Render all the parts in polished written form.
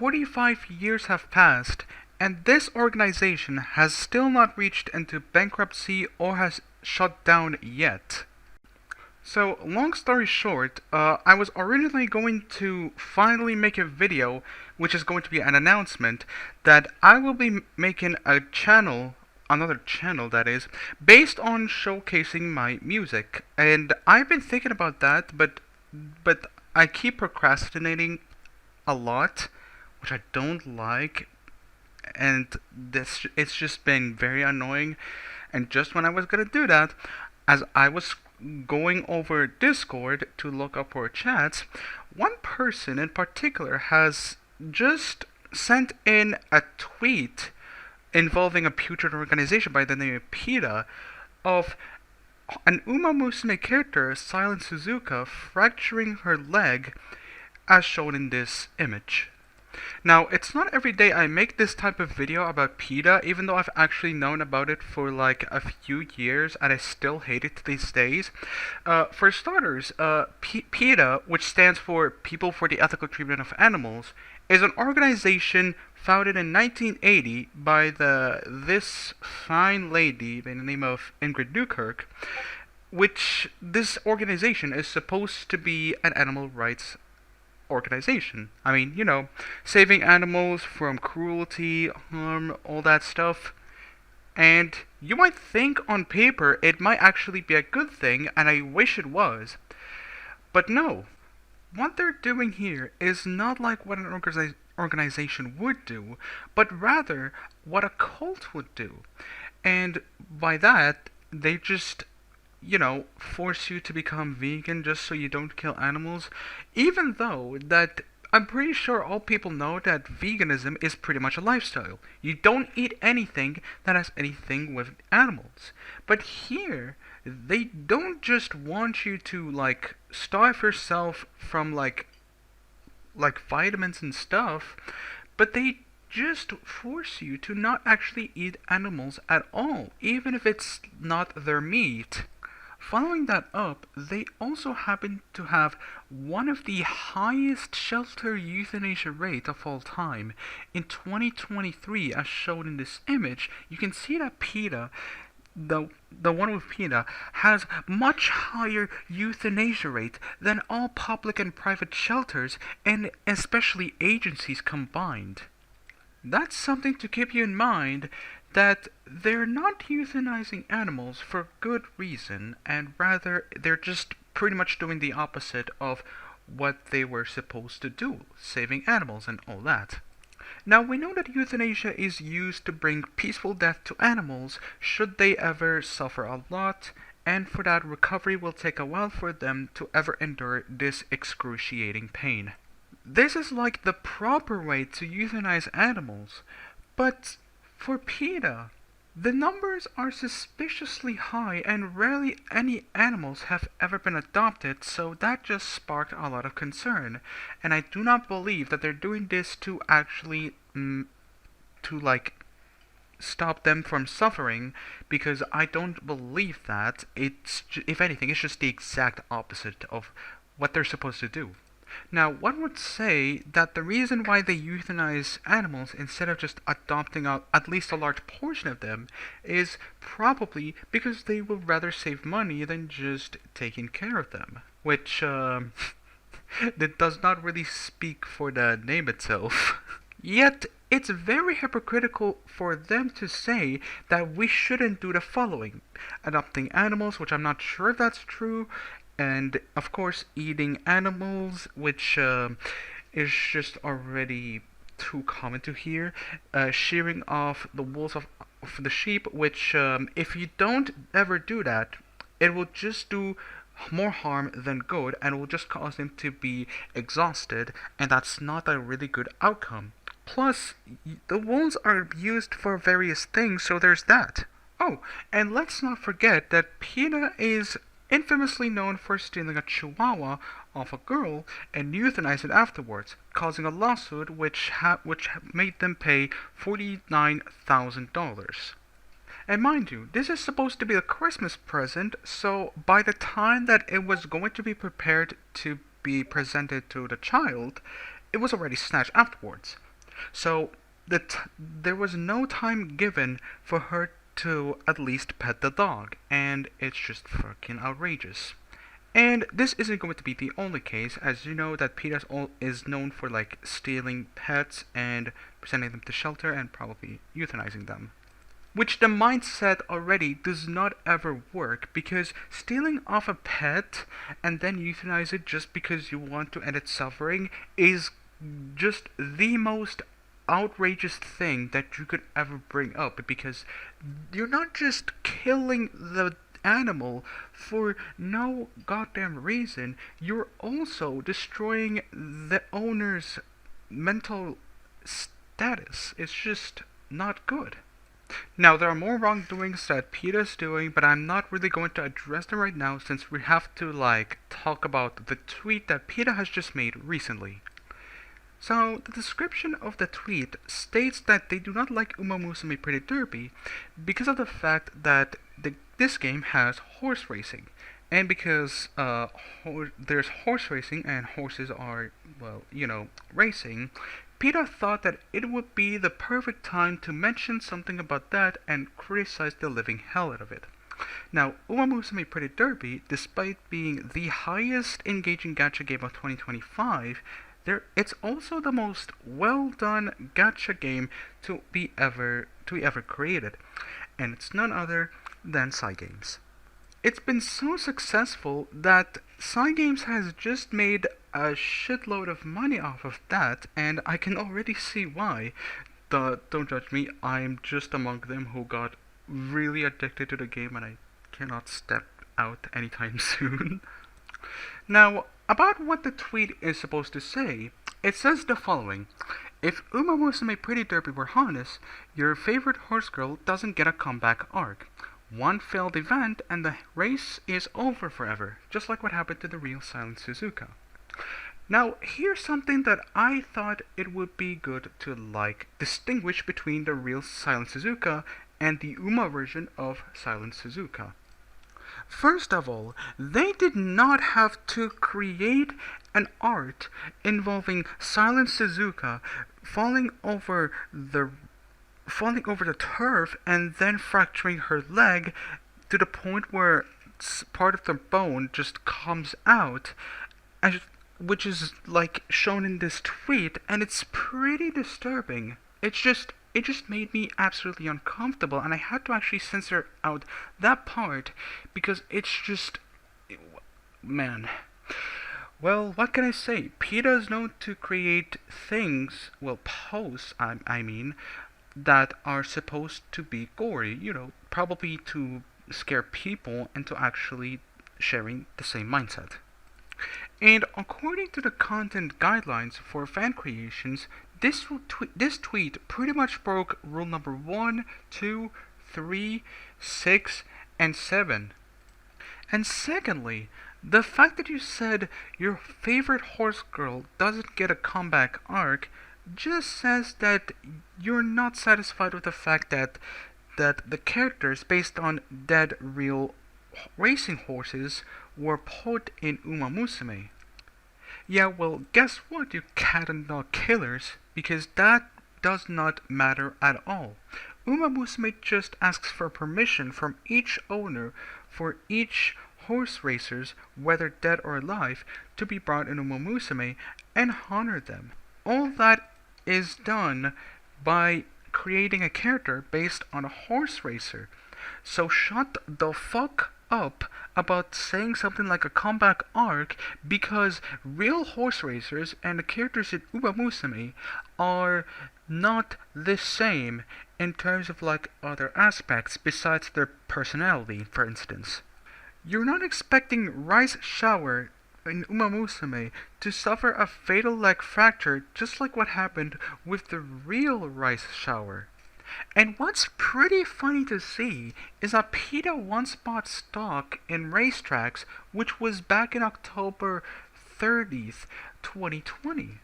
45 years have passed, and this organization has still not reached into bankruptcy or has shut down yet. So, long story short, I was originally going to finally make a video, which is going to be an announcement, that I will be making a channel, another channel that is, based on showcasing my music. And I've been thinking about that, but I keep procrastinating a lot, which I don't like, and this it's just been very annoying. And just when I was gonna do that, as I was going over Discord to look up for chats, one person in particular has just sent in a tweet involving a putrid organization by the name of PETA of an Uma Musume character, Silent Suzuka, fracturing her leg as shown in this image. Now, it's not every day I make this type of video about PETA, even though I've actually known about it for like a few years and I still hate it these days. For starters, PETA, which stands for People for the Ethical Treatment of Animals, is an organization founded in 1980 by this fine lady by the name of Ingrid Newkirk, which this organization is supposed to be an animal rights organization. I mean, saving animals from cruelty, harm, all that stuff. And you might think on paper it might actually be a good thing, and I wish it was. But no. What they're doing here is not like what an organization would do, but rather what a cult would do. And by that, they just force you to become vegan just so you don't kill animals, even though that I'm pretty sure all people know that veganism is pretty much a lifestyle. You don't eat anything that has anything with animals. But here, they don't just want you to starve yourself from like vitamins and stuff, but they just force you to not actually eat animals at all, even if it's not their meat. Following that up, they also happen to have one of the highest shelter euthanasia rates of all time. In 2023, as shown in this image, you can see that PETA, the one with PETA, has much higher euthanasia rate than all public and private shelters, and especially agencies combined. That's something to keep you in mind, that they're not euthanizing animals for good reason, and rather they're just pretty much doing the opposite of what they were supposed to do, saving animals and all that. Now, we know that euthanasia is used to bring peaceful death to animals should they ever suffer a lot, and for that recovery will take a while for them to ever endure this excruciating pain. This is like the proper way to euthanize animals, but for PETA, the numbers are suspiciously high and rarely any animals have ever been adopted, so that just sparked a lot of concern. And I do not believe that they're doing this to actually, stop them from suffering, because I don't believe that. If anything, it's just the exact opposite of what they're supposed to do. Now, one would say that the reason why they euthanize animals instead of just adopting at least a large portion of them is probably because they will rather save money than just taking care of them. Which, that does not really speak for the name itself. Yet, it's very hypocritical for them to say that we shouldn't do the following: adopting animals, which I'm not sure if that's true, and of course eating animals, which is just already too common to hear, shearing off the wools of the sheep, which if you don't ever do that, it will just do more harm than good, and will just cause them to be exhausted, and that's not a really good outcome. Plus, the wolves are used for various things, so there's that. Oh, and let's not forget that PETA is infamously known for stealing a chihuahua off a girl and euthanizing it afterwards, causing a lawsuit which made them pay $49,000. And mind you, this is supposed to be a Christmas present, so by the time that it was going to be prepared to be presented to the child, it was already snatched afterwards. So there was no time given for her to at least pet the dog, and it's just fucking outrageous. And this isn't going to be the only case, as you know that PETA is known for like stealing pets and sending them to shelter and probably euthanizing them. Which the mindset already does not ever work, because stealing off a pet and then euthanize it just because you want to end its suffering is just the most outrageous thing that you could ever bring up, because you're not just killing the animal for no goddamn reason, you're also destroying the owner's mental status. It's just not good. Now, there are more wrongdoings that PETA is doing, but I'm not really going to address them right now since we have to, talk about the tweet that PETA has just made recently. So, the description of the tweet states that they do not like Uma Musume Pretty Derby because of the fact that this game has horse racing. And because there's horse racing and horses are, racing, PETA thought that it would be the perfect time to mention something about that and criticize the living hell out of it. Now, Uma Musume Pretty Derby, despite being the highest engaging gacha game of 2025, it's also the most well done gacha game to be ever created, and it's none other than Cygames. It's been so successful that Cygames has just made a shitload of money off of that, and I can already see why. Don't judge me, I'm just among them who got really addicted to the game and I cannot step out anytime soon. Now, about what the tweet is supposed to say, it says the following. If Uma Musume Pretty Derby were honest, your favorite horse girl doesn't get a comeback arc. One failed event and the race is over forever, just like what happened to the real Silent Suzuka. Now, here's something that I thought it would be good to distinguish between the real Silent Suzuka and the Uma version of Silent Suzuka. First of all, they did not have to create an art involving Silent Suzuka falling over the turf and then fracturing her leg to the point where part of the bone just comes out, which is shown in this tweet, and it's pretty disturbing. It just made me absolutely uncomfortable, and I had to actually censor out that part because it's just, man. Well, what can I say? PETA is known to create things, posts, I mean, that are supposed to be gory, probably to scare people into actually sharing the same mindset. And according to the content guidelines for fan creations, this tweet pretty much broke rule number 1, 2, 3, 6, and 7. And secondly, the fact that you said your favorite horse girl doesn't get a comeback arc just says that you're not satisfied with the fact that the characters based on dead real racing horses were put in Uma Musume. Yeah, well, guess what, you cat and dog killers, because that does not matter at all. Uma Musume just asks for permission from each owner for each horse racers, whether dead or alive, to be brought in Uma Musume and honor them. All that is done by creating a character based on a horse racer. So shut the fuck up about saying something like a comeback arc, because real horse racers and the characters in Uma Musume are not the same in terms of other aspects besides their personality, for instance. You're not expecting Rice Shower in Uma Musume to suffer a fatal leg fracture just like what happened with the real Rice Shower. And what's pretty funny to see is that PETA once bought stock in Racetracks, which was back in October 30th, 2020.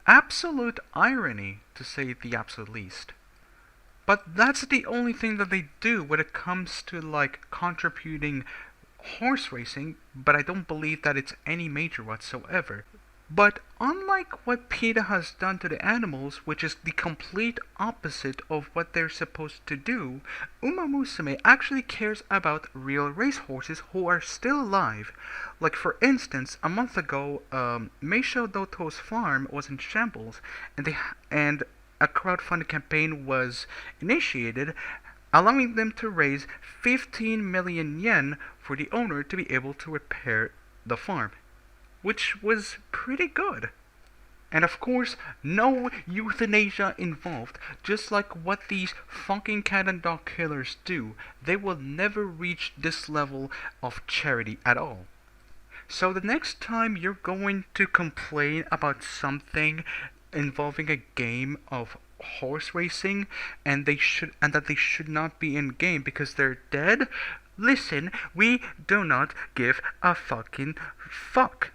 Absolute irony, to say the absolute least. But that's the only thing that they do when it comes to contributing horse racing, but I don't believe that it's any major whatsoever. But unlike what PETA has done to the animals, which is the complete opposite of what they're supposed to do, Uma Musume actually cares about real racehorses who are still alive. Like for instance, a month ago, Meisho Doto's farm was in shambles, and a crowdfunding campaign was initiated, allowing them to raise 15 million yen for the owner to be able to repair the farm, which was pretty good. And of course, no euthanasia involved, just like what these fucking cat and dog killers do. They will never reach this level of charity at all. So the next time you're going to complain about something involving a game of horse racing and that they should not be in game because they're dead, listen, we do not give a fucking fuck.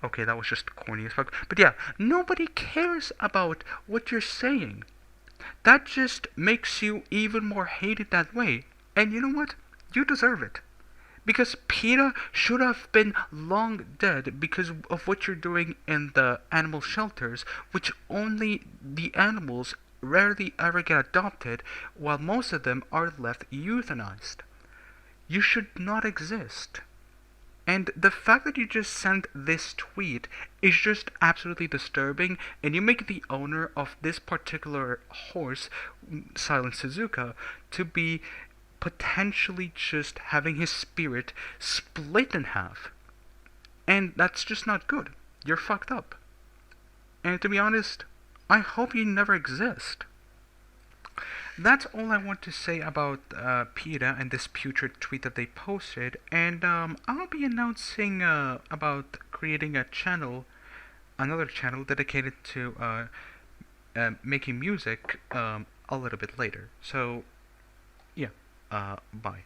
Okay, that was just corny as fuck. But yeah, nobody cares about what you're saying. That just makes you even more hated that way. And you know what? You deserve it. Because PETA should have been long dead because of what you're doing in the animal shelters, which only the animals rarely ever get adopted, while most of them are left euthanized. You should not exist. And the fact that you just sent this tweet is just absolutely disturbing, and you make the owner of this particular horse, Silent Suzuka, to be potentially just having his spirit split in half. And that's just not good. You're fucked up. And to be honest, I hope you never exist. That's all I want to say about PETA and this putrid tweet that they posted, and I'll be announcing about creating another channel dedicated to making music a little bit later. So, yeah, bye.